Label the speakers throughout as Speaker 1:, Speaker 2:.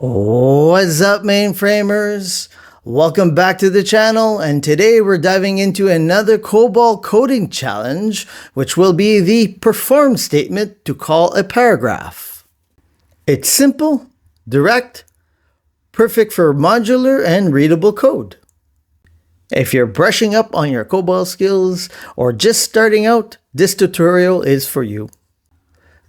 Speaker 1: What's up, mainframers? Welcome back to the channel, and today we're diving into another Cobol coding challenge, which will be the perform statement to call a paragraph. It's simple, direct, perfect for modular and readable code. If you're brushing up on your Cobol skills or just starting out, this tutorial is for you.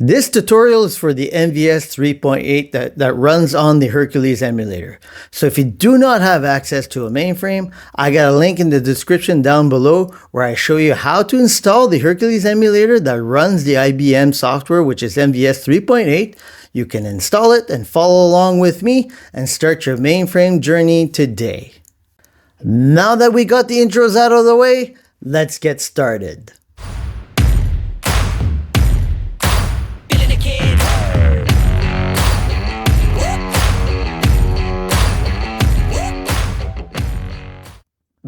Speaker 1: This tutorial is for the MVS 3.8 that runs on the Hercules Emulator. So if you do not have access to a mainframe, I got a link in the description down below where I show you how to install the Hercules Emulator that runs the IBM software, which is MVS 3.8. You can install it and follow along with me and start your mainframe journey today. Now that we got the intros out of the way, let's get started.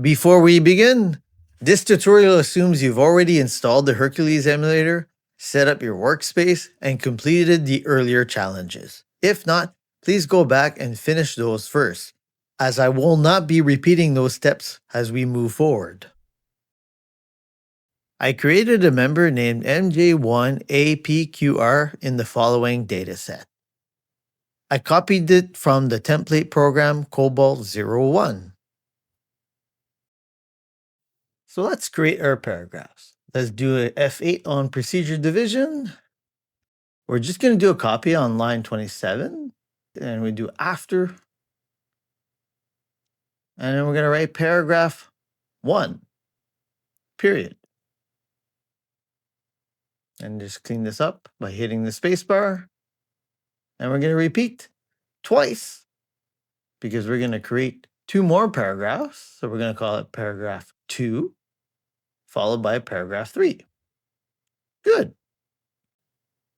Speaker 1: Before we begin, this tutorial assumes you've already installed the Hercules Emulator, set up your workspace, and completed the earlier challenges. If not, please go back and finish those first, as I will not be repeating those steps as we move forward. I created a member named MJ1APQR in the following dataset. I copied it from the template program Cobol 01. So let's create our paragraphs. Let's do a F8 on procedure division. We're just going to do a copy on line 27. And we do after. And then we're going to write paragraph 1, period. And just clean this up by hitting the spacebar. And we're going to repeat twice because we're going to create 2 more paragraphs. So we're going to call it paragraph 2. Followed by paragraph 3. Good.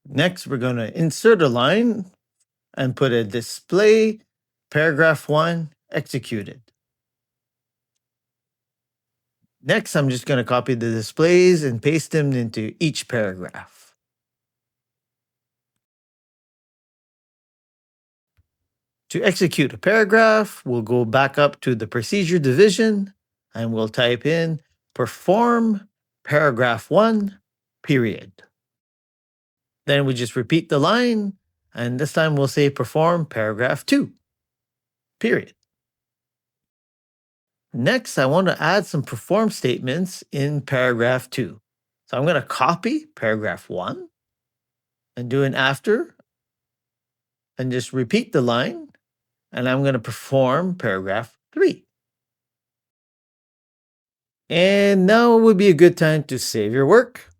Speaker 1: Next, we're going to insert a line and put a display paragraph 1 executed. Next, I'm just going to copy the displays and paste them into each paragraph. To execute a paragraph, we'll go back up to the procedure division and we'll type in perform paragraph 1, period. Then we just repeat the line, and this time we'll say perform paragraph 2, period. Next, I want to add some perform statements in paragraph 2. So I'm going to copy paragraph 1 and do an after and just repeat the line, and I'm going to perform paragraph 3. And now would be a good time to save your work.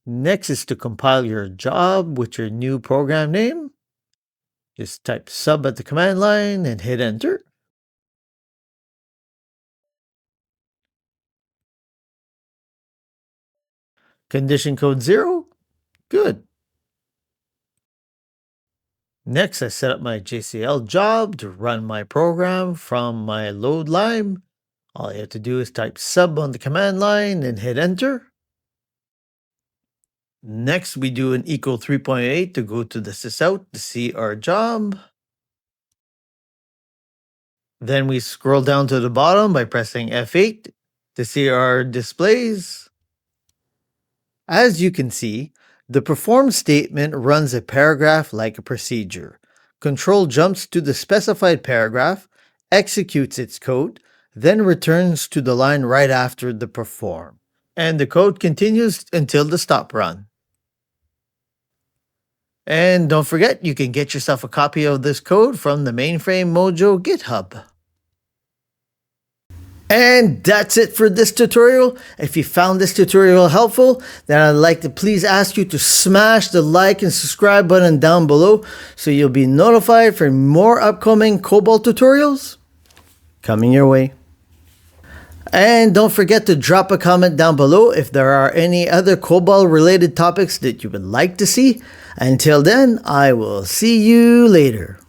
Speaker 1: Next is to compile your job with your new program name. Just type sub at the command line and hit enter. Condition code 0. Good. Next, I set up my JCL job to run my program from my load line. All you have to do is type sub on the command line and hit enter. Next, we do an equal 3.8 to go to the SYSOUT to see our job. Then we scroll down to the bottom by pressing F8 to see our displays. As you can see, the perform statement runs a paragraph like a procedure. Control jumps to the specified paragraph, executes its code, then returns to the line right after the perform. And the code continues until the stop run. And don't forget, you can get yourself a copy of this code from the Mainframe Mojo GitHub. And that's it for this tutorial. If you found this tutorial helpful, then I'd like to please ask you to smash the like and subscribe button down below so you'll be notified for more upcoming Cobol tutorials coming your way. And don't forget to drop a comment down below if there are any other Cobol related topics that you would like to see. Until then, I will see you later.